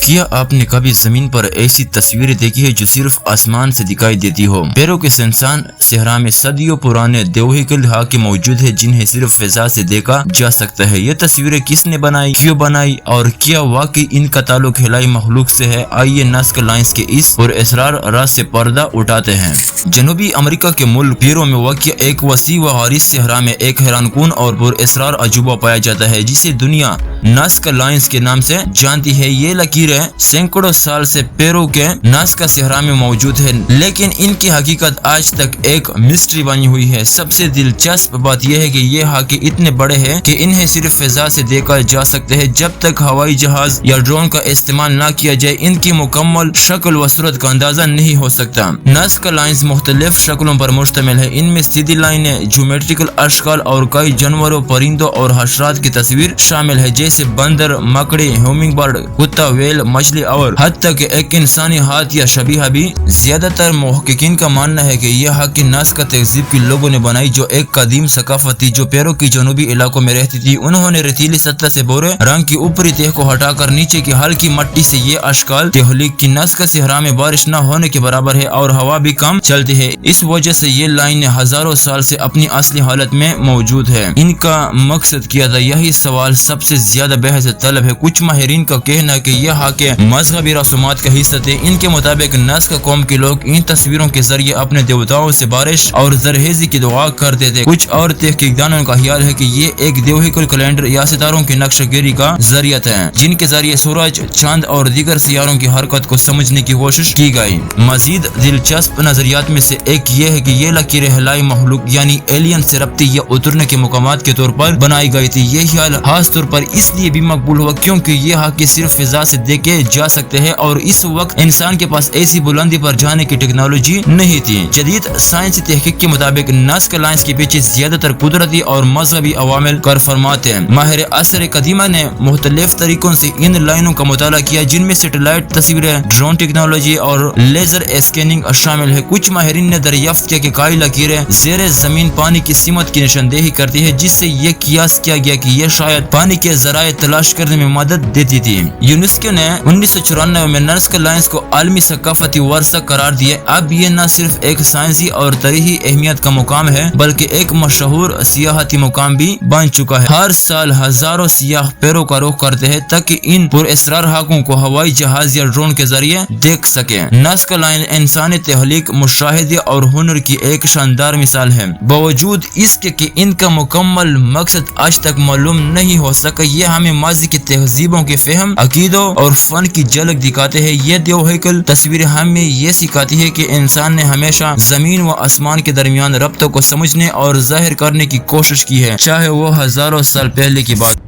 کیا آپ نے کبھی زمین پر ایسی تصویریں دیکھی ہے جو صرف آسمان سے دکھائی دیتی ہو؟ پیرو کے سنسان صحرا میں صدیوں پرانے دیوہیکل ہاکی موجود ہے جنہیں صرف فضا سے دیکھا جا سکتا ہے۔ یہ تصویریں کس نے بنائی، کیوں بنائی اور کیا واقعی ان کا تعلق خلائی مخلوق سے ہے؟ آئیے نازکا لائنز کے اس پراسرار راز سے پردہ اٹھاتے ہیں۔ جنوبی امریکہ کے ملک پیرو میں واقع ایک وسیع و عریض صحرا میں ایک حیران کن اور پراسرار عجوبہ پایا جاتا ہے جسے دنیا نازکا لائنز کے نام سے جانتی ہے۔ یہ لکیریں سینکڑوں سال سے پیرو کے نازکا صحرا میں موجود ہے، لیکن ان کی حقیقت آج تک ایک مسٹری بنی ہوئی ہے۔ سب سے دلچسپ بات یہ ہے کہ یہ ہاکی اتنے بڑے ہیں کہ انہیں صرف فضا سے دیکھا جا سکتا ہے۔ جب تک ہوائی جہاز یا ڈرون کا استعمال نہ کیا جائے ان کی مکمل شکل و صورت کا اندازہ نہیں ہو سکتا۔ نازکا لائنز مختلف شکلوں پر مشتمل ہے، ان میں سیدھی لائنیں، جیومیٹریکل اشکال اور کئی جانوروں، پرندوں اور حشرات کی تصویر شامل ہے جیسے بندر، مکڑی، ہیومنگ برڈ، کتا، ویل، مچھلی اور حتیٰ کہ ایک انسانی ہاتھ یا شبیہ بھی۔ زیادہ تر محققین کا ماننا ہے کہ یہ ہاکی نازکا تہذیب کے لوگوں نے بنائی جو ایک قدیم ثقافت تھی جو پیرو کی جنوبی علاقوں میں رہتی تھی۔ انہوں نے ریتیلی سطح سے بھورے رنگ کی اوپری تہہ کو ہٹا کر نیچے کی ہلکی مٹی سے یہ اشکال تخلیق کی۔ نازکا صحرا میں بارش نہ ہونے کے برابر ہے اور ہوا بھی کم چلتی ہے، اس وجہ سے یہ لائنیں ہزاروں سال سے اپنی اصلی حالت میں موجود ہے۔ ان کا مقصد کیا تھا، یہی سوال سب سے زیادہ بحث طلب ہے۔ کچھ ماہرین کا کہنا ہے کہ یہ ہاکی مذہبی رسومات کا حصہ تھے۔ ان کے مطابق نازکا قوم کے لوگ ان تصویروں کے ذریعے اپنے دیوتاؤں سے بارش اور زرخیزی کی دعا کرتے تھے۔ کچھ اور تحقیقدانوں کا خیال ہے کہ یہ ایک دیوہیکل کیلنڈر یا ستاروں کی نقشہ گیری کا ذریعہ تھا جن کے ذریعے سورج، چاند اور دیگر سیاروں کی حرکت کو سمجھنے کی کوشش کی گئی۔ مزید دلچسپ نظریات میں سے ایک یہ ہے کہ یہ لکیریں خلائی مخلوق یعنی ایلین سے رابطے یا اترنے کے مقامات کے طور پر بنائی گئی تھی۔ یہ خیال خاص طور پر اس لیے بھی مقبول ہوا کیونکہ یہ ہاکی صرف فضا سے دیکھے جا سکتے ہیں اور اس وقت انسان کے پاس ایسی بلندی پر جانے کی ٹیکنالوجی نہیں تھی۔ جدید سائنسی تحقیق کے مطابق نازکا لائنز کے پیچھے زیادہ تر قدرتی اور مذہبی عوامل کار فرماتے ہیں۔ ماہر عصر قدیمہ نے مختلف طریقوں سے ان لائنوں کا مطالعہ کیا جن میں سیٹلائٹ تصویریں، ڈرون ٹیکنالوجی اور لیزر اسکیننگ شامل ہے۔ کچھ ماہرین نے دریافت کیا کہ کئی لکیریں زیر زمین پانی کی سمت کی نشاندہی کرتی ہے جس سے یہ قیاس کیا گیا کہ یہ شاید پانی کے ذرائع تلاش کرنے میں مدد دیتی تھی۔ یونیسکو نے 1994 میں نازکا لائنز کو عالمی ثقافتی ورثہ قرار دیا۔ اب یہ نہ صرف ایک سائنسی اور تاریخی اہمیت کا مقام ہے بلکہ ایک مشہور سیاحتی مقام بھی بن چکا ہے۔ ہر سال ہزاروں سیاح پیرو کا رخ کرتے ہیں تاکہ ان پراسرار ہاکوں کو ہوائی جہاز یا ڈرون کے ذریعے دیکھ سکیں۔ نازکا لائن انسانی تخلیق، مشاہدے اور ہنر کی ایک شاندار مثال ہے۔ باوجود اس کے کہ ان کا مکمل مقصد آج تک معلوم نہیں ہو سکا، یہ ہمیں ماضی کی تہذیبوں کے فہم، عقیدوں اور فن کی جھلک دکھاتے ہیں۔ یہ دیوہیکل تصویریں ہمیں یہ سکھاتی ہے کہ انسان نے ہمیشہ زمین و آسمان کے درمیان رابطوں کو سمجھنے اور ظاہر کرنے کی کوشش کی ہے، چاہے وہ ہزاروں سال پہلے کی بات